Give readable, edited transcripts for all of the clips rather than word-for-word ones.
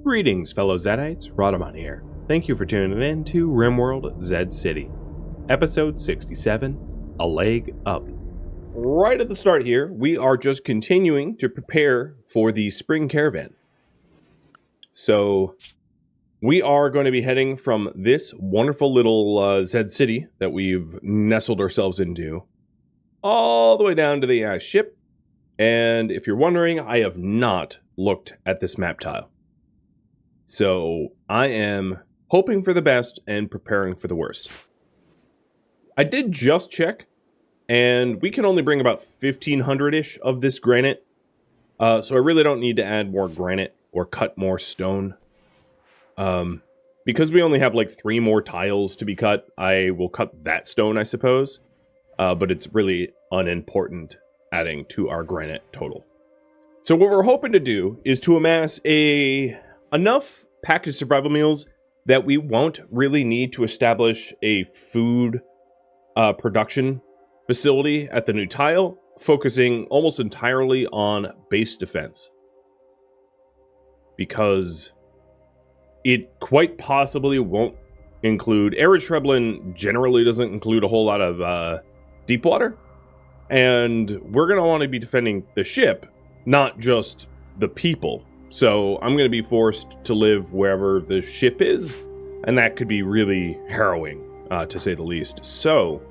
Greetings, fellow Zedites, Rhadamant here. Thank you for tuning in to RimWorld Zed City, episode 67, A Leg Up. Right at the start here, we are just continuing to prepare for the spring caravan. So, we are going to be heading from this wonderful little Zed City that we've nestled ourselves into, all the way down to the ship. And if you're wondering, I have not looked at this map tile. So I am hoping for the best and preparing for the worst. I did just check, and we can only bring about 1,500-ish of this granite. So I really don't need to add more granite or cut more stone. Because we only have like 3 more tiles to be cut, I will cut that stone, I suppose. But it's really unimportant adding to our granite total. So what we're hoping to do is to amass enough packaged survival meals that we won't really need to establish a food production facility at the new tile, focusing almost entirely on base defense. Because it quite possibly won't include... Arid Shrubland generally doesn't include a whole lot of deep water. And we're going to want to be defending the ship, not just the people. So I'm going to be forced to live wherever the ship is. And that could be really harrowing, to say the least. So,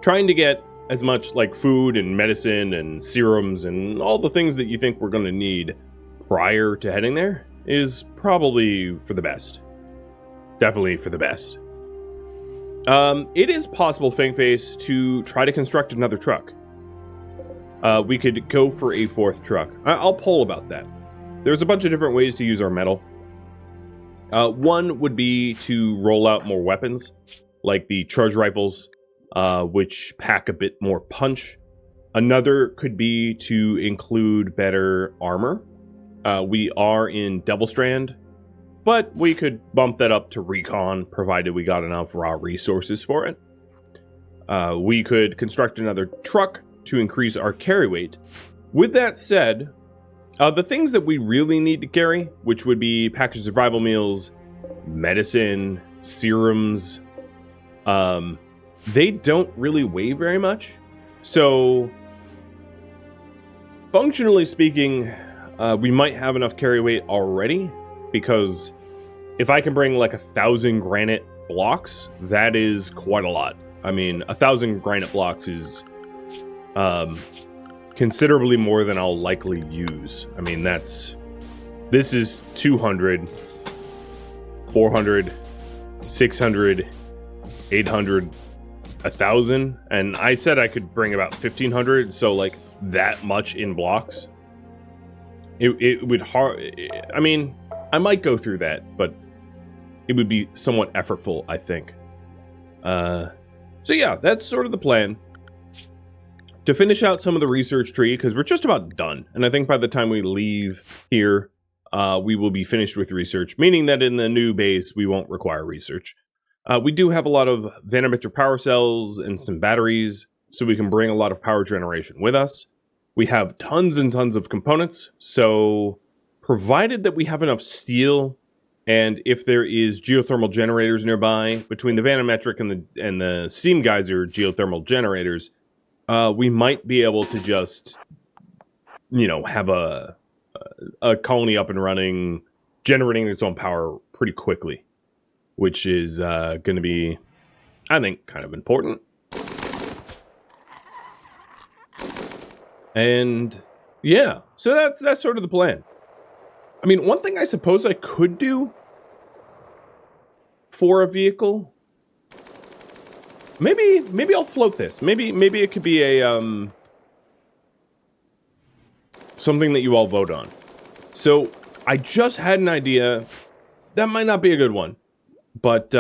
trying to get as much like food and medicine and serums and all the things that you think we're going to need prior to heading there is probably for the best. Definitely for the best. It is possible, Fangface, to try to construct another truck. We could go for a 4th truck. I'll poll about that. There's a bunch of different ways to use our metal. One would be to roll out more weapons, like the charge rifles, which pack a bit more punch. Another could be to include better armor. We are in Devil Strand, but we could bump that up to recon, provided we got enough raw resources for it. We could construct another truck to increase our carry weight. With that said, the things that we really need to carry, which would be packaged survival meals, medicine, serums, they don't really weigh very much. So, functionally speaking, we might have enough carry weight already, because if I can bring like 1,000 granite blocks, that is quite a lot. I mean, 1,000 granite blocks is considerably more than I'll likely use. I mean, this is 200, 400, 600, 800, 1,000, and I said I could bring about 1,500, so like that much in blocks. It would I mean, I might go through that, but it would be somewhat effortful, I think. So yeah, that's sort of the plan. To finish out some of the research tree, because we're just about done. And I think by the time we leave here, we will be finished with research, meaning that in the new base, we won't require research. We do have a lot of vanometric power cells and some batteries, so we can bring a lot of power generation with us. We have tons and tons of components, so provided that we have enough steel, and if there is geothermal generators nearby, between the vanometric and the steam geyser geothermal generators, we might be able to just, have a colony up and running, generating its own power pretty quickly, which is going to be, I think, kind of important. And yeah, so that's sort of the plan. I mean, one thing I suppose I could do for a vehicle, maybe I'll float this. Maybe it could be a something that you all vote on. So I just had an idea. That might not be a good one, but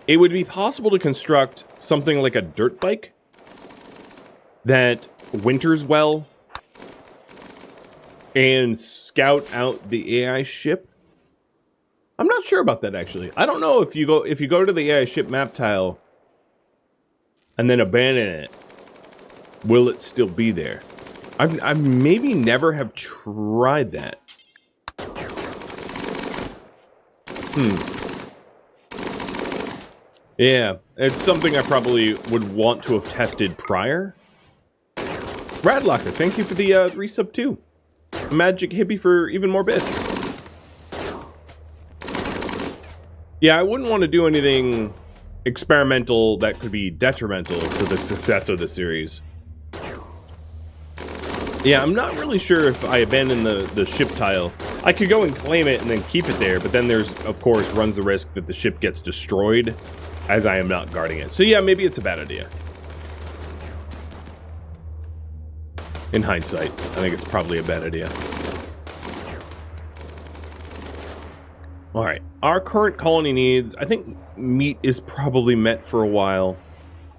it would be possible to construct something like a dirt bike that winters well and scout out the AI ship. I'm not sure about that, actually. I don't know if you go to the AI ship map tile and then abandon it, will it still be there? I've maybe never have tried that. Yeah, it's something I probably would want to have tested prior. Radlocker, thank you for the resub too. Magic Hippie for even more bits. Yeah, I wouldn't want to do anything experimental that could be detrimental to the success of the series. Yeah, I'm not really sure if I abandon the ship tile. I could go and claim it and then keep it there, but then there's, of course, runs the risk that the ship gets destroyed as I am not guarding it. So yeah, maybe it's a bad idea. In hindsight, I think it's probably a bad idea. All right, our current colony needs, I think meat is probably met for a while.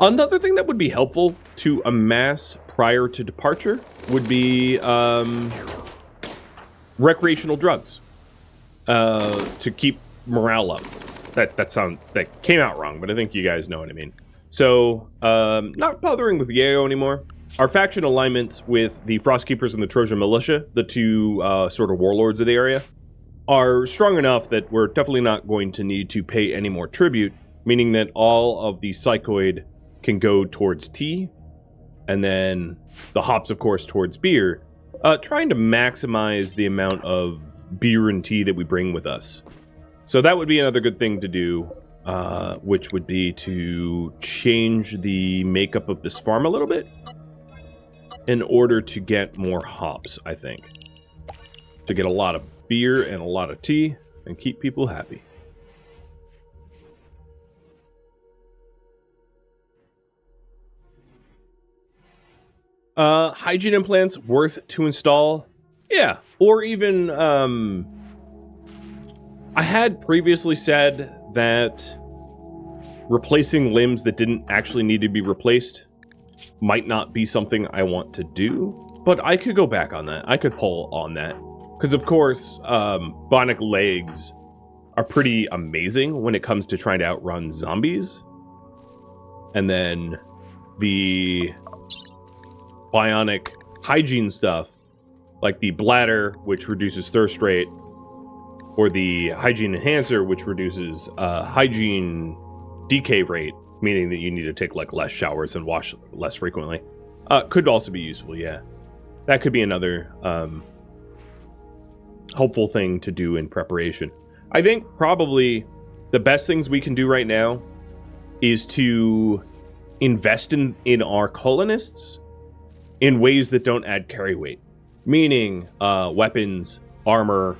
Another thing that would be helpful to amass prior to departure would be recreational drugs to keep morale up. That came out wrong, but I think you guys know what I mean. So, not bothering with Yayo anymore. Our faction alignments with the Frostkeepers and the Trojan Militia, the two sort of warlords of the area, are strong enough that we're definitely not going to need to pay any more tribute, meaning that all of the psychoid can go towards tea, and then the hops, of course, towards beer, trying to maximize the amount of beer and tea that we bring with us. So that would be another good thing to do, which would be to change the makeup of this farm a little bit in order to get more hops, I think. To get a lot of beer and a lot of tea and keep people happy. Hygiene implants worth to install? Yeah, or even, I had previously said that replacing limbs that didn't actually need to be replaced might not be something I want to do, but I could go back on that. I could pull on that. Because, of course, bionic legs are pretty amazing when it comes to trying to outrun zombies. And then the bionic hygiene stuff, like the bladder, which reduces thirst rate, or the hygiene enhancer, which reduces hygiene decay rate, meaning that you need to take like less showers and wash less frequently, could also be useful. Yeah, that could be another helpful thing to do in preparation. I think probably the best things we can do right now is to invest in our colonists in ways that don't add carry weight, meaning weapons, armor,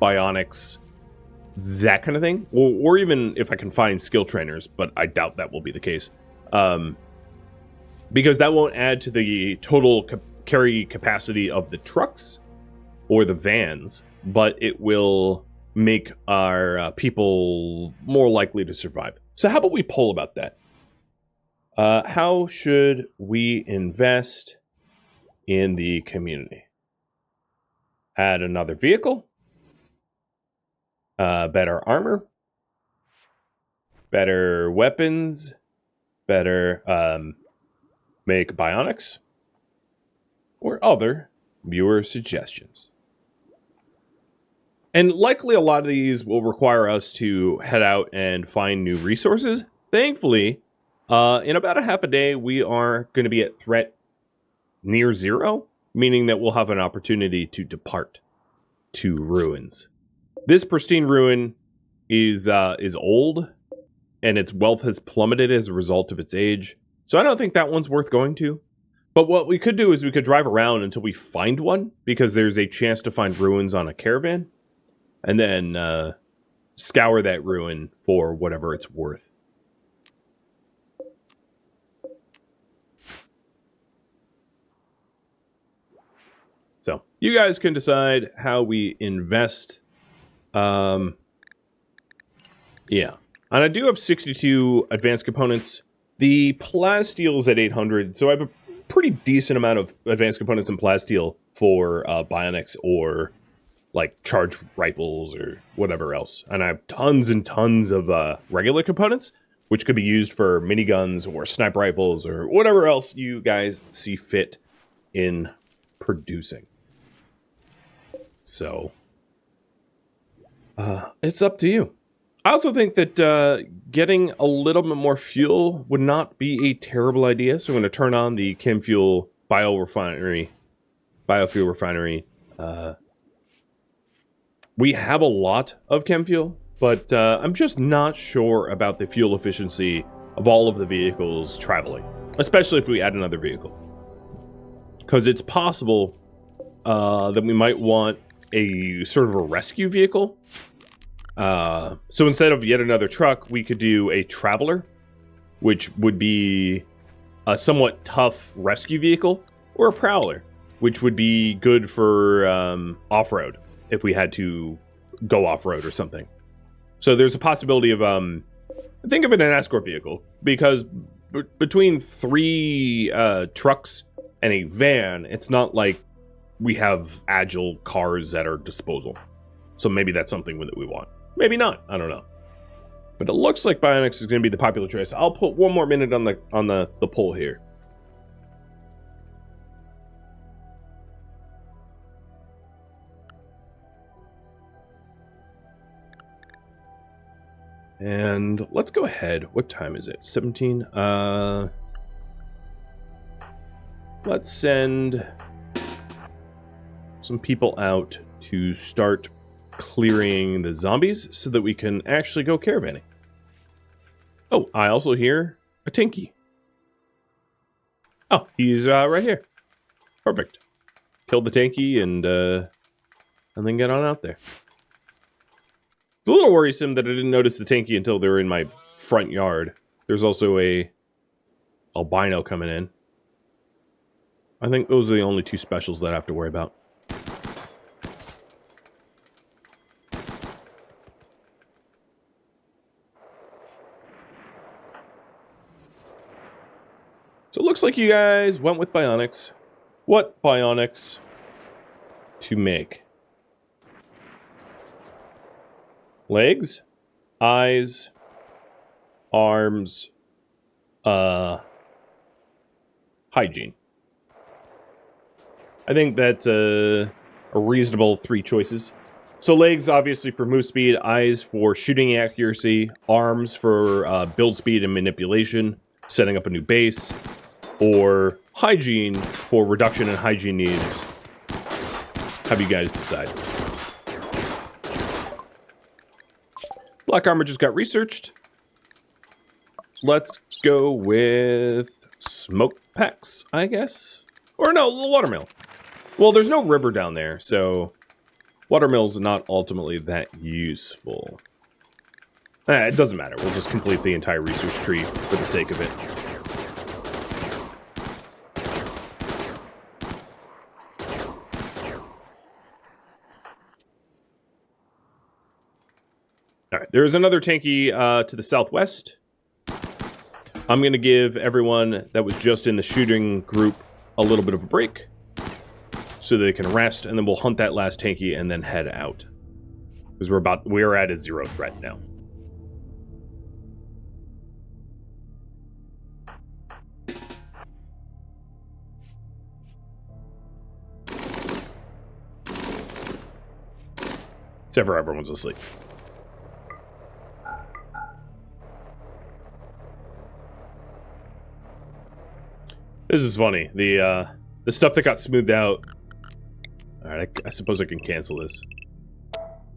bionics, that kind of thing, or even if I can find skill trainers, but I doubt that will be the case, because that won't add to the total carry capacity of the trucks or the vans, but it will make our people more likely to survive. So how about we poll about that? How should we invest in the community? Add another vehicle? Better armor? Better weapons? Better make bionics? Or other viewer suggestions? And likely a lot of these will require us to head out and find new resources. Thankfully, in about a half a day, we are going to be at threat near zero, meaning that we'll have an opportunity to depart to ruins. This pristine ruin is old, and its wealth has plummeted as a result of its age. So I don't think that one's worth going to. But what we could do is we could drive around until we find one, because there's a chance to find ruins on a caravan, and then scour that ruin for whatever it's worth. So you guys can decide how we invest. Yeah. And I do have 62 advanced components. The plasteel is at 800, so I have a pretty decent amount of advanced components in plasteel for bionics or like charge rifles or whatever else. And I have tons and tons of regular components, which could be used for miniguns or sniper rifles or whatever else you guys see fit in producing. So, it's up to you. I also think that getting a little bit more fuel would not be a terrible idea. So I'm going to turn on the ChemFuel biofuel refinery. We have a lot of ChemFuel, but I'm just not sure about the fuel efficiency of all of the vehicles traveling, especially if we add another vehicle. Because it's possible that we might want a sort of a rescue vehicle. So instead of yet another truck, we could do a traveler, which would be a somewhat tough rescue vehicle, or a prowler, which would be good for off-road if we had to go off-road or something. So there's a possibility of think of it as an escort vehicle, because between 3 trucks and a van, it's not like we have agile cars at our disposal. So maybe that's something that we want. Maybe not. I don't know. But it looks like bionics is going to be the popular choice. I'll put one more minute on the poll here. And let's go ahead. What time is it? 17. Let's send some people out to start clearing the zombies so that we can actually go caravanning. Oh, I also hear a Tinky. Oh, he's right here. Perfect. Kill the Tinky and then get on out there. It's a little worrisome that I didn't notice the Tinky until they were in my front yard. There's also a albino coming in. I think those are the only 2 specials that I have to worry about. So it looks like you guys went with bionics. What bionics to make? Legs, eyes, arms, hygiene. I think that's a reasonable 3 choices. So legs, obviously, for move speed, eyes for shooting accuracy, arms for build speed and manipulation, setting up a new base, or hygiene for reduction in hygiene needs. Have you guys decide? Black armor just got researched. Let's go with smoke packs, I guess. Or no, watermill. Well, there's no river down there, so watermill's not ultimately that useful. It doesn't matter. We'll just complete the entire research tree for the sake of it. Alright, there's another tanky to the southwest. I'm going to give everyone that was just in the shooting group a little bit of a break so they can rest, and then we'll hunt that last tanky and then head out. Because we're at a 0 threat now. Except for everyone's asleep. This is funny. The stuff that got smoothed out. Alright, I suppose I can cancel this.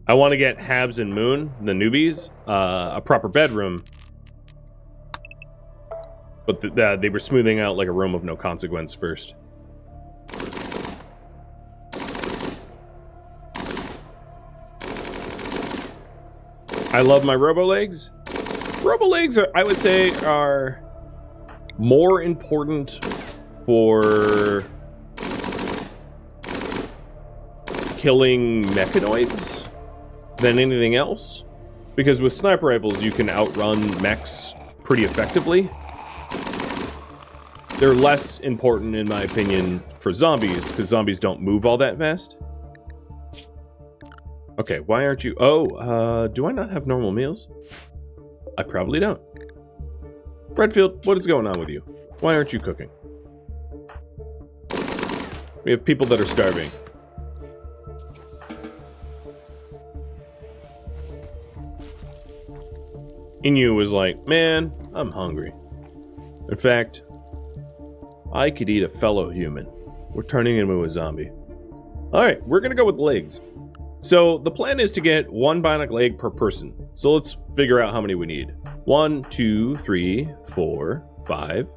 I want to get Habs and Moon, the newbies, a proper bedroom. But they were smoothing out like a room of no consequence first. I love my robo-legs. Robo-legs, I would say, are more important for killing mechanoids than anything else. Because with sniper rifles, you can outrun mechs pretty effectively. They're less important, in my opinion, for zombies, because zombies don't move all that fast. Okay, why aren't you... Oh, do I not have normal meals? I probably don't. Redfield, what is going on with you? Why aren't you cooking? We have people that are starving. Inu was like, man, I'm hungry. In fact, I could eat a fellow human. We're turning into a zombie. Alright, we're gonna go with legs. So the plan is to get 1 bionic leg per person. So let's figure out how many we need. 1, 2, 3, 4, 5.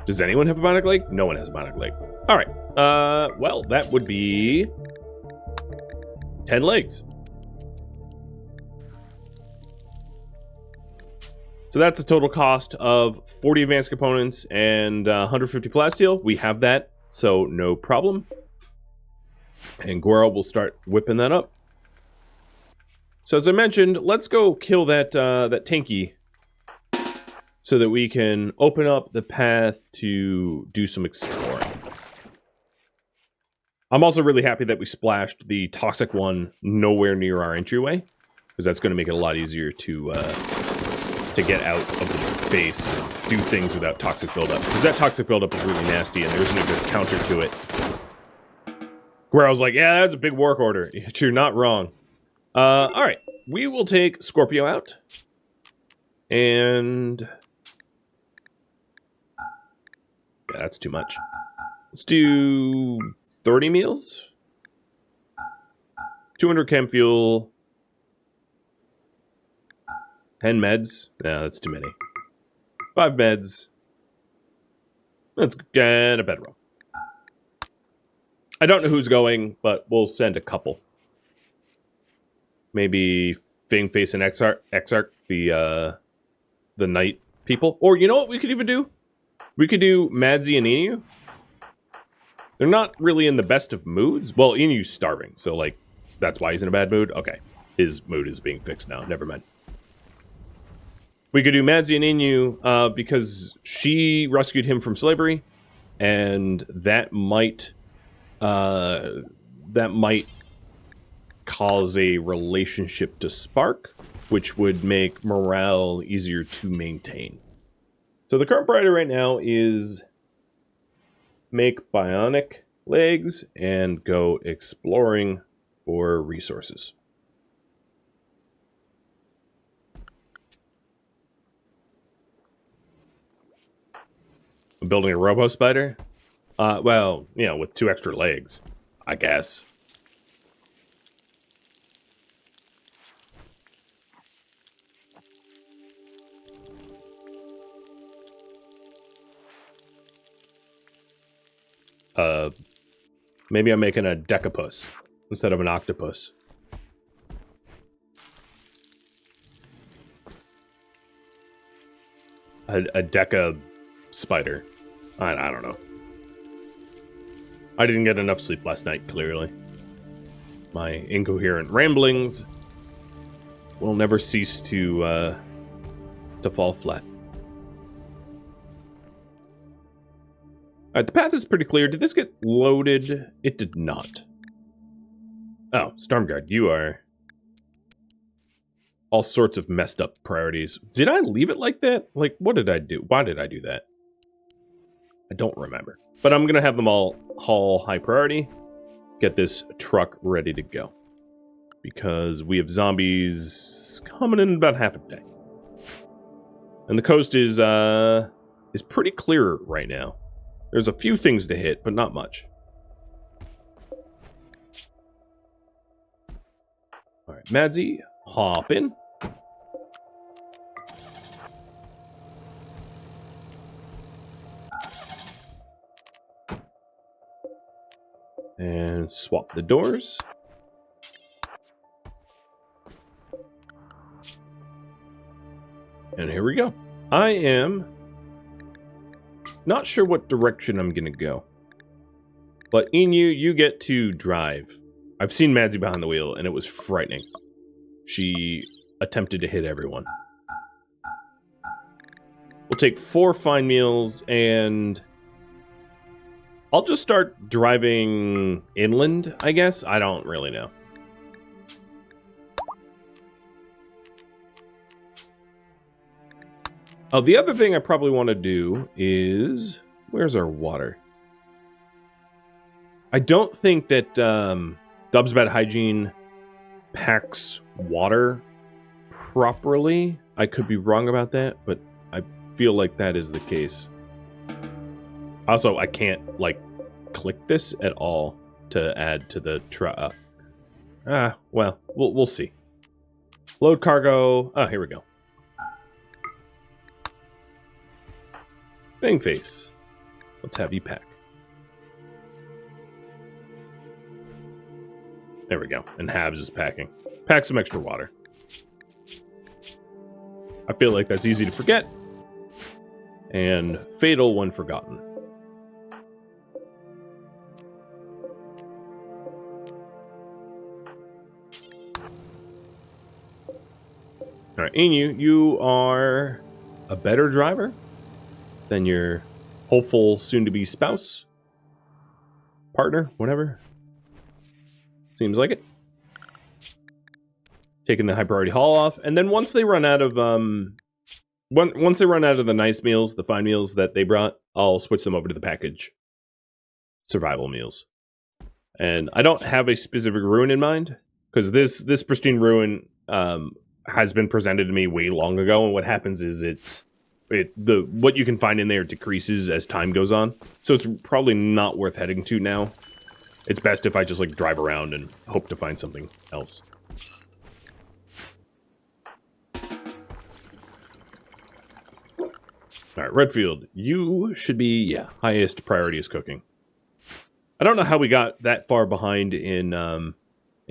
Does anyone have a bionic leg? No one has a bionic leg. Alright, well, that would be 10 legs. So that's a total cost of 40 advanced components and 150 plasteel. We have that, so no problem. And Guero will start whipping that up. So as I mentioned, let's go kill that that tanky so that we can open up the path to do some exploring. I'm also really happy that we splashed the toxic one nowhere near our entryway, because that's going to make it a lot easier to get out of the base and do things without toxic buildup. Because that toxic buildup is really nasty, and there isn't a good counter to it. Where I was like, yeah, that's a big work order. You're not wrong. Alright, we will take Scorpio out. And... yeah, that's too much. Let's do 30 meals. 200 chem fuel. 10 meds. No, that's too many. 5 meds. Let's get a bedroll. I don't know who's going, but we'll send a couple. Maybe Fangface and Exarch, the night people. Or you know what we could even do? We could do Madzi and Inu. They're not really in the best of moods. Well, Inu's starving, so like that's why he's in a bad mood. Okay, his mood is being fixed now. Never mind. We could do Madzi and Inu because she rescued him from slavery, and that might cause a relationship to spark, which would make morale easier to maintain. So the current priority right now is make bionic legs and go exploring for resources. I'm building a robo spider. Well, you know, with 2 extra legs, I guess. Maybe I'm making a decapus instead of an octopus. A deca spider. I don't know. I didn't get enough sleep last night, clearly. My incoherent ramblings will never cease to fall flat. Alright, the path is pretty clear. Did this get loaded? It did not. Oh, Stormguard, you are all sorts of messed up priorities. Did I leave it like that? Like, what did I do? Why did I do that? I don't remember. But I'm going to have them all haul high priority. Get this truck ready to go. Because we have zombies coming in about half a day. And the coast is pretty clear right now. There's a few things to hit, but not much. Alright, Madzi, hop in. And swap the doors. And here we go. I am not sure what direction I'm going to go. But Inu, you get to drive. I've seen Madzi behind the wheel, and it was frightening. She attempted to hit everyone. We'll take 4 fine meals, and I'll just start driving inland, I guess. I don't really know. Oh, the other thing I probably want to do is Where's our water? I don't think that Dub's Bad Hygiene packs water properly. I could be wrong about that, but I feel like that is the case. Also, I can't, like, click this at all to add to the truck. Well, we'll see. Load cargo. Oh, here we go. Bang face. Let's have you pack. There we go. And Habs is packing. Pack some extra water. I feel like that's easy to forget. And fatal when forgotten. Alright, Inu, you are a better driver than your hopeful soon-to-be spouse, partner, whatever. Seems like it. Taking the high priority haul off, and then once they run out of once they run out of the nice meals, the fine meals that they brought, I'll switch them over to the package survival meals. And I don't have a specific ruin in mind because this pristine ruin has been presented to me way long ago, and what happens is what you can find in there decreases as time goes on, so it's probably not worth heading to now. It's best if I just, like, drive around and hope to find something else. Alright, Redfield, you should be, yeah, highest priority is cooking. I don't know how we got that far behind in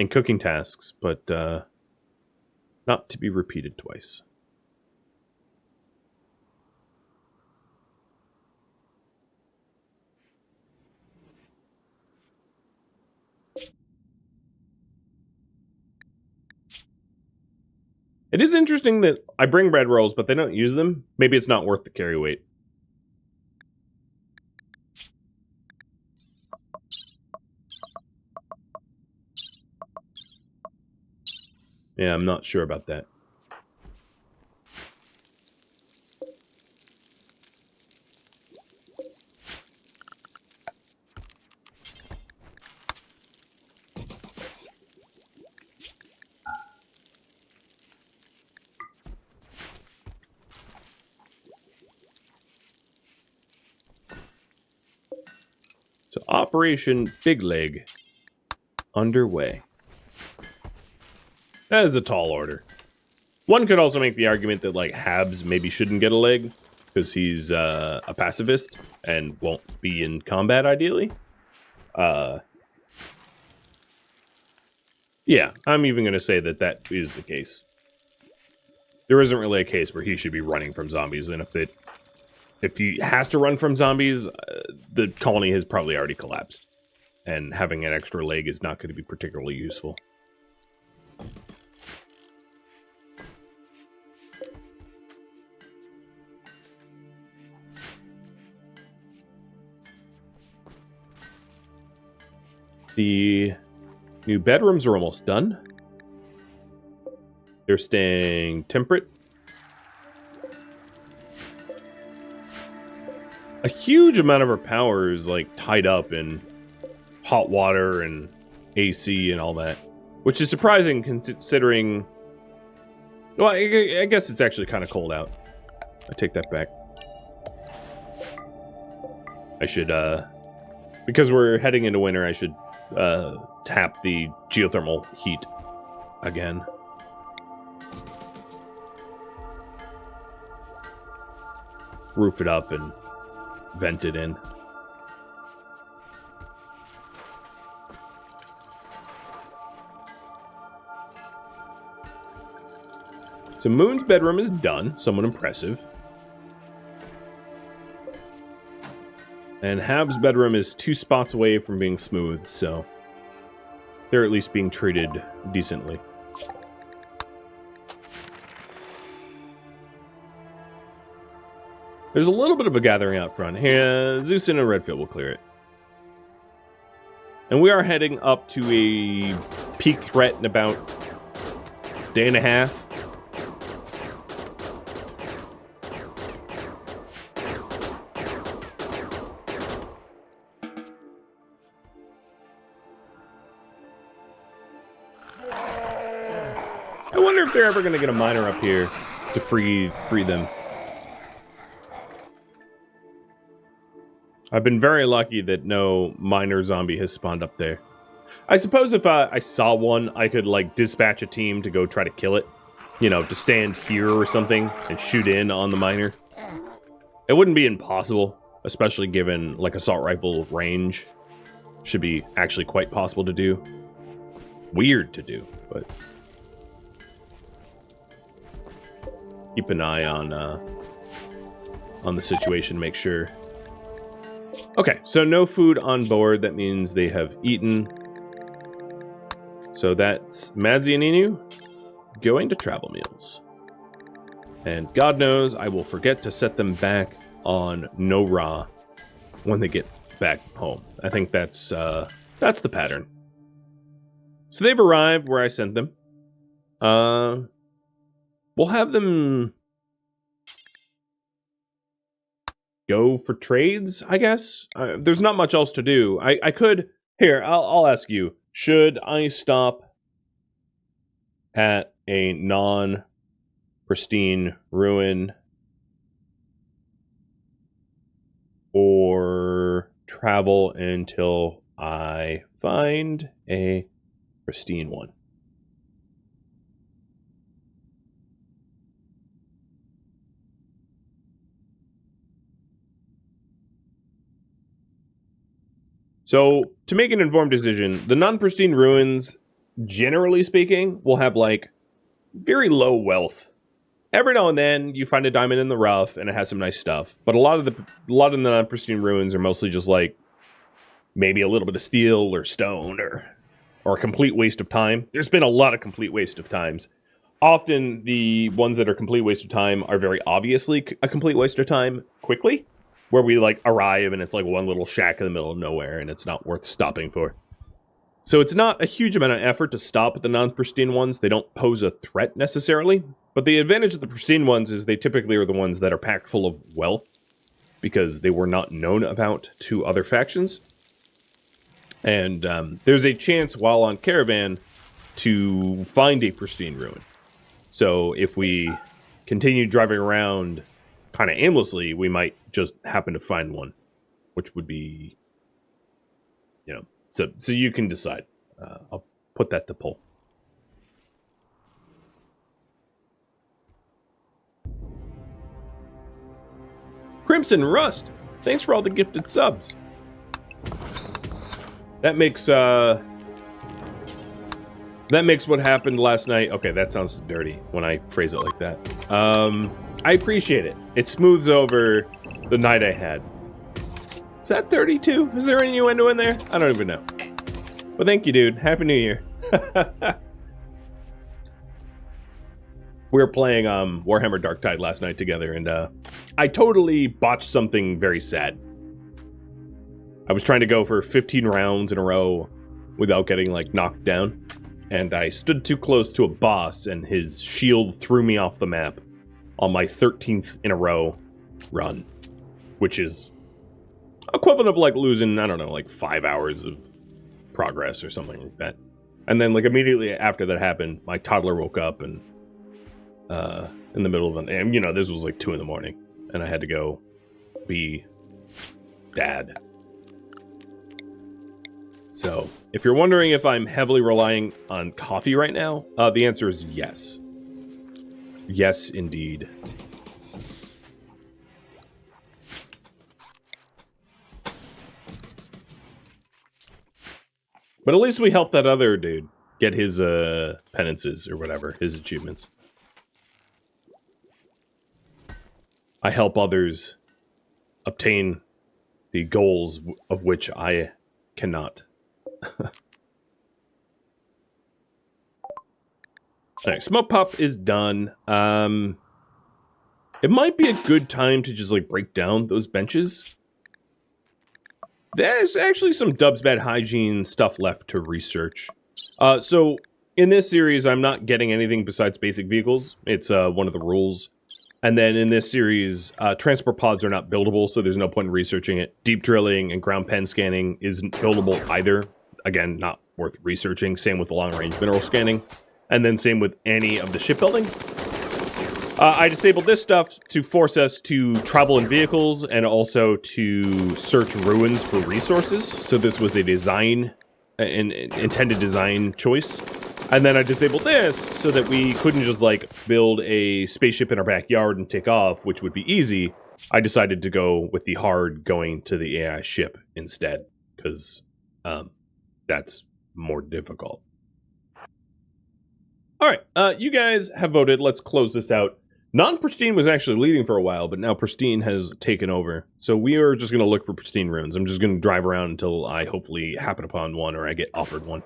cooking tasks, but not to be repeated twice. It is interesting that I bring bread rolls, but they don't use them. Maybe it's not worth the carry weight. Yeah, I'm not sure about that. So Operation Big Leg underway. That is a tall order. One could also make the argument that, like, Habs maybe shouldn't get a leg because he's a pacifist and won't be in combat ideally. Yeah, I'm even going to say that that is the case. There isn't really a case where he should be running from zombies, and if he has to run from zombies, the colony has probably already collapsed. And having an extra leg is not going to be particularly useful. The new bedrooms are almost done. They're staying temperate. A huge amount of our power is, like, tied up in hot water and AC and all that, which is surprising considering... Well, I guess it's actually kind of cold out. I take that back. I should, because we're heading into winter, I should tap the geothermal heat again. Roof it up and vent it in. So Moon's bedroom is done. Somewhat impressive. And Hab's bedroom is 2 spots away from being smooth, so they're at least being treated decently. There's a little bit of a gathering out front. Here, Zeusin and Redfield will clear it. And we are heading up to a peak threat in about a day and a half. I wonder if they're ever going to get a miner up here to free them. I've been very lucky that no miner zombie has spawned up there. I suppose if I saw one, I could, like, dispatch a team to go try to kill it. You know, to stand here or something and shoot in on the miner. It wouldn't be impossible, especially given, like, assault rifle range. Should be actually quite possible to do. Weird to do, but... keep an eye on the situation, make sure. Okay, so no food on board. That means they have eaten. So that's Madsy and Inu going to travel meals. And God knows I will forget to set them back on No Ra when they get back home. I think that's the pattern. So they've arrived where I sent them. We'll have them go for trades, I guess. There's not much else to do. I could... Here, I'll ask you. Should I stop at a non-pristine ruin or travel until I find a pristine one? So, to make an informed decision, the non-pristine ruins, generally speaking, will have, like, very low wealth. Every now and then, you find a diamond in the rough, and it has some nice stuff. But a lot of the non-pristine ruins are mostly just, like, maybe a little bit of steel or stone or a complete waste of time. There's been a lot of complete waste of times. Often, the ones that are complete waste of time are very obviously a complete waste of time quickly. Where we, like, arrive and it's, like, one little shack in the middle of nowhere and it's not worth stopping for. So it's not a huge amount of effort to stop at the non-pristine ones. They don't pose a threat, necessarily. But the advantage of the pristine ones is they typically are the ones that are packed full of wealth. Because they were not known about to other factions. And there's a chance, while on Caravan, to find a pristine ruin. So if we continue driving around kind of aimlessly, we might just happen to find one, which would be, you know, so you can decide. I'll put that to poll. Crimson Rust, thanks for all the gifted subs. That makes what happened last night. Okay, that sounds dirty when I phrase it like that. I appreciate it. It smooths over the night I had. Is that 32? Is there any innuendo in there? I don't even know. But thank you, dude. Happy New Year. We were playing Warhammer Darktide last night together, and I totally botched something very sad. I was trying to go for 15 rounds in a row without getting, like, knocked down. And I stood too close to a boss, and his shield threw me off the map on my 13th in a row run, which is equivalent of, like, losing, I don't know, like 5 hours of progress or something like that. And then, like, immediately after that happened, my toddler woke up and in the middle of the night, and, you know, this was like 2 in the morning, and I had to go be dad. So, if you're wondering if I'm heavily relying on coffee right now, the answer is yes. Yes, indeed. But at least we helped that other dude get his penances or whatever, his achievements. I help others obtain the goals of which I cannot. Alright, Smoke Pop is done. It might be a good time to just, like, break down those benches. There's actually some Dubs Bad Hygiene stuff left to research. So, in this series, I'm not getting anything besides basic vehicles. It's one of the rules. And then in this series, transport pods are not buildable, so there's no point in researching it. Deep drilling and ground pen scanning isn't buildable either. Again, not worth researching. Same with the long-range mineral scanning. And then same with any of the shipbuilding. I disabled this stuff to force us to travel in vehicles and also to search ruins for resources. So this was a design, an intended design choice. And then I disabled this so that we couldn't just like build a spaceship in our backyard and take off, which would be easy. I decided to go with the hard going to the AI ship instead, because that's more difficult. All right, you guys have voted. Let's close this out. Non-Pristine was actually leading for a while, but now Pristine has taken over. So we are just going to look for Pristine runes. I'm just going to drive around until I hopefully happen upon one or I get offered one.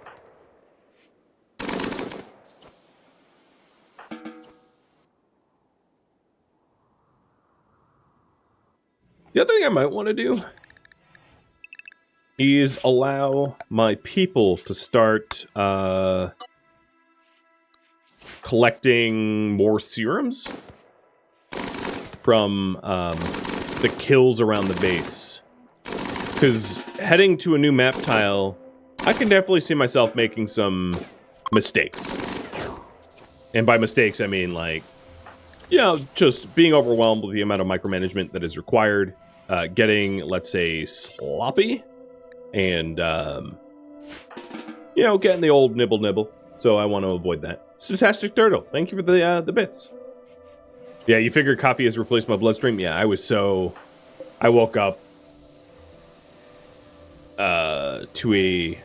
The other thing I might want to do is allow my people to start collecting more serums from the kills around the base. Because heading to a new map tile, I can definitely see myself making some mistakes. And by mistakes, I mean like, you know, just being overwhelmed with the amount of micromanagement that is required. Getting, let's say, sloppy. And, you know, getting the old nibble. So I want to avoid that. Statastic Turtle, thank you for the bits. Yeah, you figured coffee has replaced my bloodstream? Yeah, I woke up to a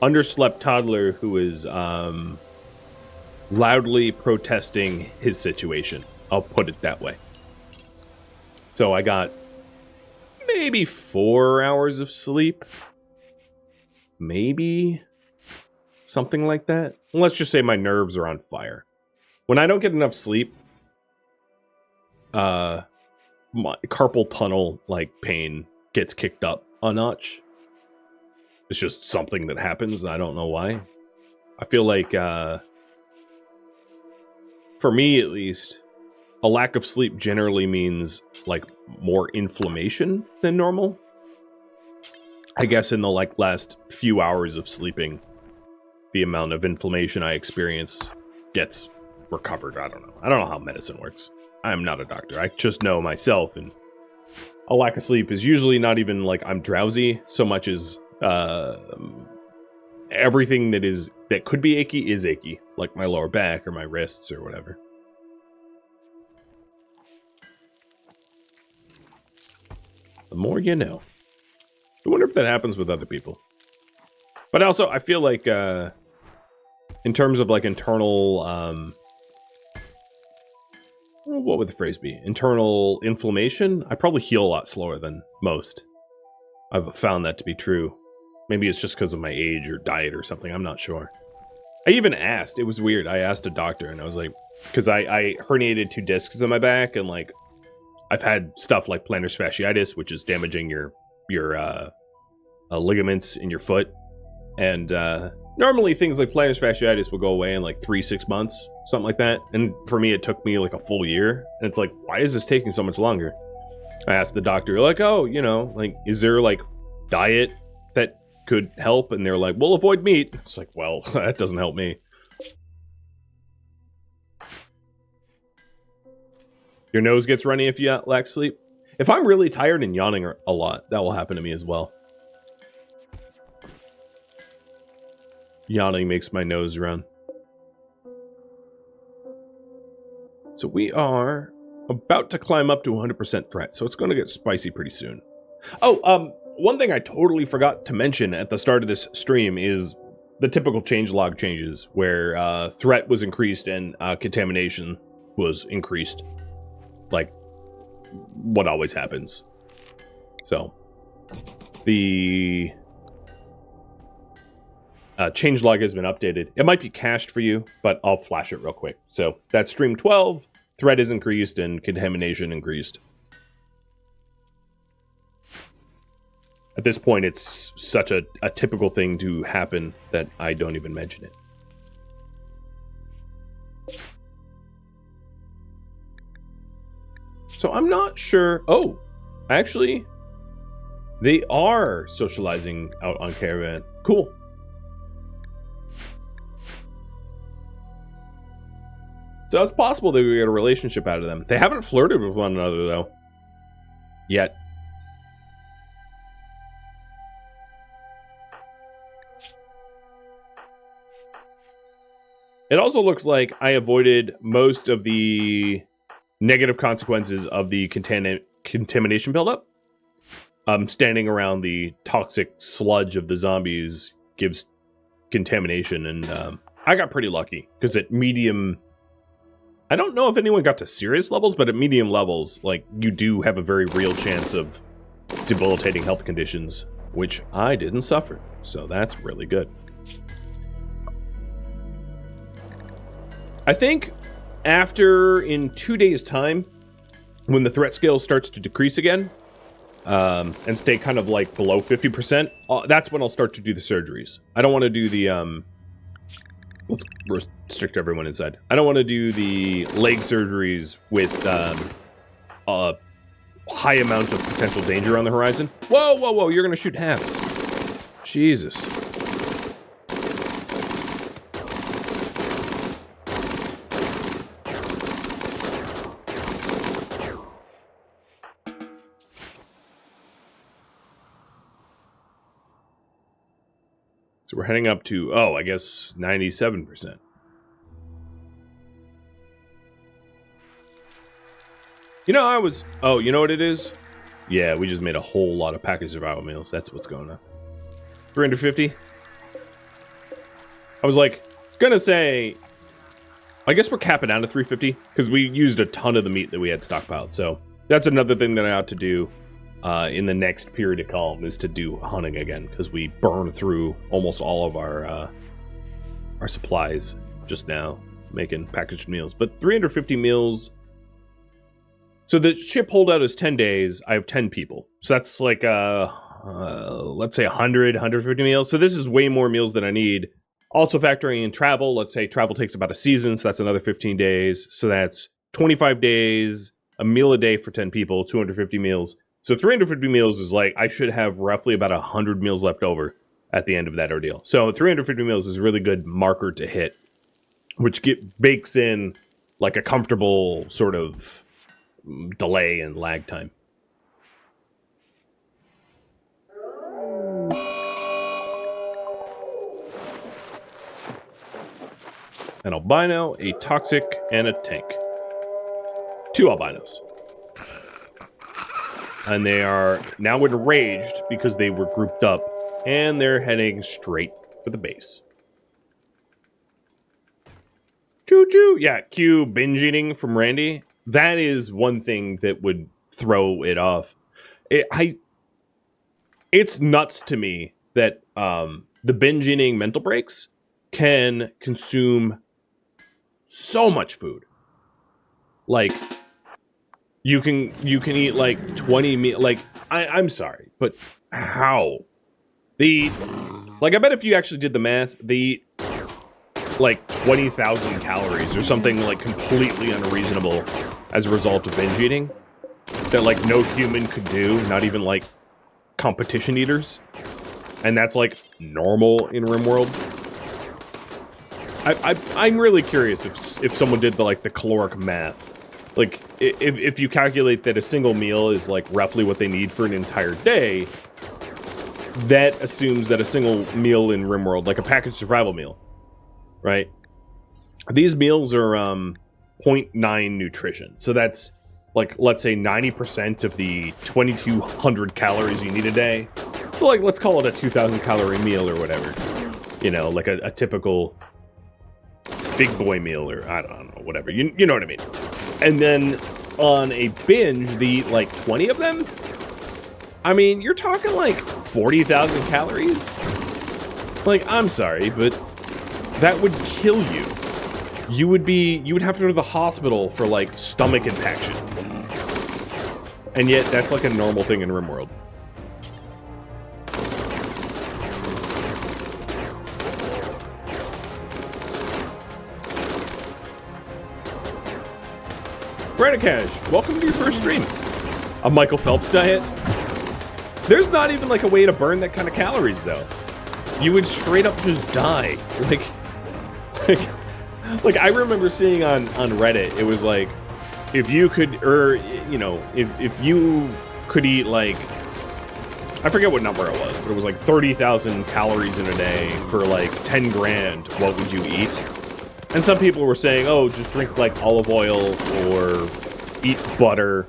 underslept toddler who was loudly protesting his situation. I'll put it that way. So I got maybe 4 hours of sleep. Maybe something like that. Let's just say my nerves are on fire. When I don't get enough sleep, my carpal tunnel like pain gets kicked up a notch. It's just something that happens. I don't know why. I feel like, for me at least, a lack of sleep generally means like more inflammation than normal. I guess in the like last few hours of sleeping, the amount of inflammation I experience gets recovered. I don't know. I don't know how medicine works. I'm not a doctor. I just know myself, and a lack of sleep is usually not even like I'm drowsy so much as everything that could be achy is achy, like my lower back or my wrists or whatever. The more you know. I wonder if that happens with other people. But also, I feel like, in terms of like internal, what would the phrase be? Internal inflammation? I probably heal a lot slower than most. I've found that to be true. Maybe it's just because of my age or diet or something. I'm not sure. I even asked. It was weird. I asked a doctor, and I was like, because I herniated 2 discs in my back, and like, I've had stuff like plantar fasciitis, which is damaging your ligaments in your foot. And normally things like plantar fasciitis will go away in like 3-6 months, something like that. And for me, it took me like a full year. And it's like, why is this taking so much longer? I asked the doctor, like, oh, you know, like, is there like diet that could help? And they're like, well, avoid meat. It's like, well, that doesn't help me. Your nose gets runny if you lack sleep. If I'm really tired and yawning a lot, that will happen to me as well. Yawning makes my nose run. So we are about to climb up to 100% threat, so it's going to get spicy pretty soon. Oh, one thing I totally forgot to mention at the start of this stream is the typical changelog changes, where threat was increased and contamination was increased. Like, what always happens. So, the changelog has been updated. It might be cached for you, but I'll flash it real quick. So, that's stream 12, threat is increased, and contamination increased. At this point, it's such a typical thing to happen that I don't even mention it. So I'm not sure. Oh, actually, they are socializing out on Caravan. Cool. So it's possible that we get a relationship out of them. They haven't flirted with one another, though. Yet. It also looks like I avoided most of the negative consequences of the contamination buildup. Standing around the toxic sludge of the zombies gives contamination, and I got pretty lucky, because at medium... I don't know if anyone got to serious levels, but at medium levels, like, you do have a very real chance of debilitating health conditions, which I didn't suffer, so that's really good. I think after, in 2 days' time, when the threat scale starts to decrease again, and stay kind of like below 50%, that's when I'll start to do the surgeries. I don't want to do the, let's restrict everyone inside. I don't want to do the leg surgeries with a high amount of potential danger on the horizon. Whoa, whoa, whoa, you're going to shoot halves. Jesus. So we're heading up to, I guess 97%. You know, you know what it is? Yeah, we just made a whole lot of packaged survival meals. That's what's going on. 350? I was like, gonna say, I guess we're capping out at 350, because we used a ton of the meat that we had stockpiled. So that's another thing that I ought to do. In the next period of calm is to do hunting again, because we burned through almost all of our supplies just now making packaged meals. But 350 meals. So the ship holdout is 10 days. I have 10 people, so that's like let's say 100, 150 meals. So this is way more meals than I need. Also factoring in travel. Let's say travel takes about a season, so that's another 15 days. So that's 25 days, a meal a day for 10 people, 250 meals. So 350 meals is like, I should have roughly about 100 meals left over at the end of that ordeal. So 350 meals is a really good marker to hit, which bakes in like a comfortable sort of delay and lag time. An albino, a toxic, and a tank. 2 albinos. And they are now enraged because they were grouped up, and they're heading straight for the base. Choo-choo! Yeah, cue binge eating from Randy. That is one thing that would throw it off. It's nuts to me that the binge eating mental breaks can consume so much food. Like... You can eat like 20 meals. Like, I'm sorry, but how? I bet if you actually did the math, they eat like 20,000 calories or something like completely unreasonable as a result of binge eating that like no human could do, not even like competition eaters. And that's like normal in RimWorld. I'm really curious if someone did the caloric math. Like, if you calculate that a single meal is, like, roughly what they need for an entire day, that assumes that a single meal in RimWorld, like a packaged survival meal, right? These meals are 0.9 nutrition. So that's, like, let's say 90% of the 2,200 calories you need a day. So, like, let's call it a 2,000 calorie meal or whatever. You know, like a typical big boy meal or, I don't know, whatever. You know what I mean? And then on a binge, they eat like 20 of them. I mean, you're talking like 40,000 calories. Like, I'm sorry, but that would kill you. You would have to go to the hospital for like stomach impaction. And yet that's like a normal thing in RimWorld. Rhadamant, welcome to your first stream. A Michael Phelps diet? There's not even like a way to burn that kind of calories though. You would straight up just die. Like Like, I remember seeing on Reddit, it was like, if you could, or, you know, if you could eat, like, I forget what number it was, but it was like 30,000 calories in a day for like 10 grand, what would you eat? And some people were saying, oh, just drink like olive oil or eat butter.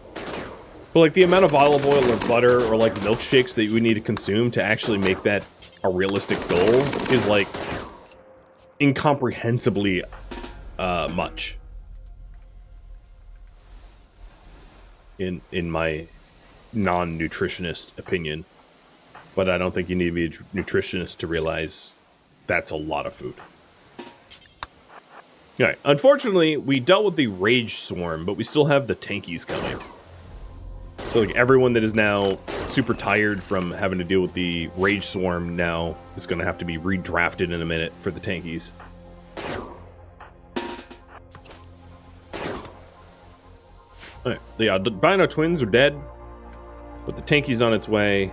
But like the amount of olive oil or butter or like milkshakes that you would need to consume to actually make that a realistic goal is like incomprehensibly much. In my non-nutritionist opinion. But I don't think you need to be a nutritionist to realize that's a lot of food. Alright, unfortunately, we dealt with the Rage Swarm, but we still have the tankies coming. So like everyone that is now super tired from having to deal with the Rage Swarm now is going to have to be redrafted in a minute for the tankies. Alright, the Dino Twins are dead, but the tanky's on its way.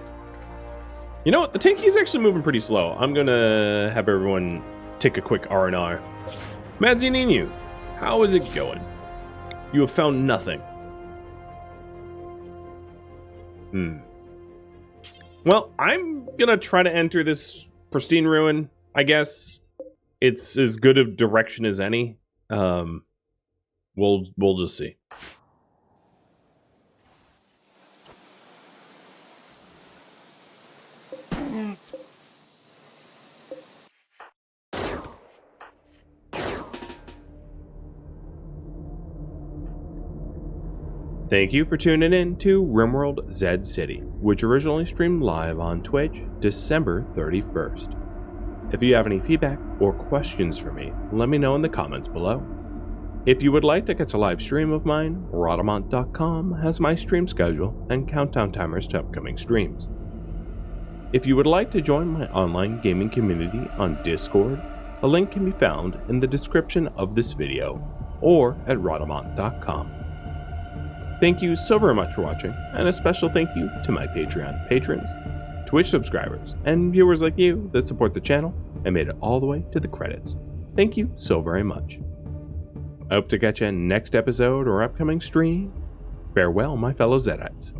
You know what? The tanky's actually moving pretty slow. I'm going to have everyone take a quick R&R. Madzininu, how is it going? You have found nothing. Well, I'm going to try to enter this pristine ruin, I guess. It's as good of direction as any. We'll just see. Thank you for tuning in to RimWorld Zed City, which originally streamed live on Twitch December 31st. If you have any feedback or questions for me, let me know in the comments below. If you would like to catch a live stream of mine, Rhadamant.com has my stream schedule and countdown timers to upcoming streams. If you would like to join my online gaming community on Discord, a link can be found in the description of this video or at Rhadamant.com. Thank you so very much for watching, and a special thank you to my Patreon patrons, Twitch subscribers, and viewers like you that support the channel and made it all the way to the credits. Thank you so very much. I hope to catch you in next episode or upcoming stream. Farewell, my fellow Zedites.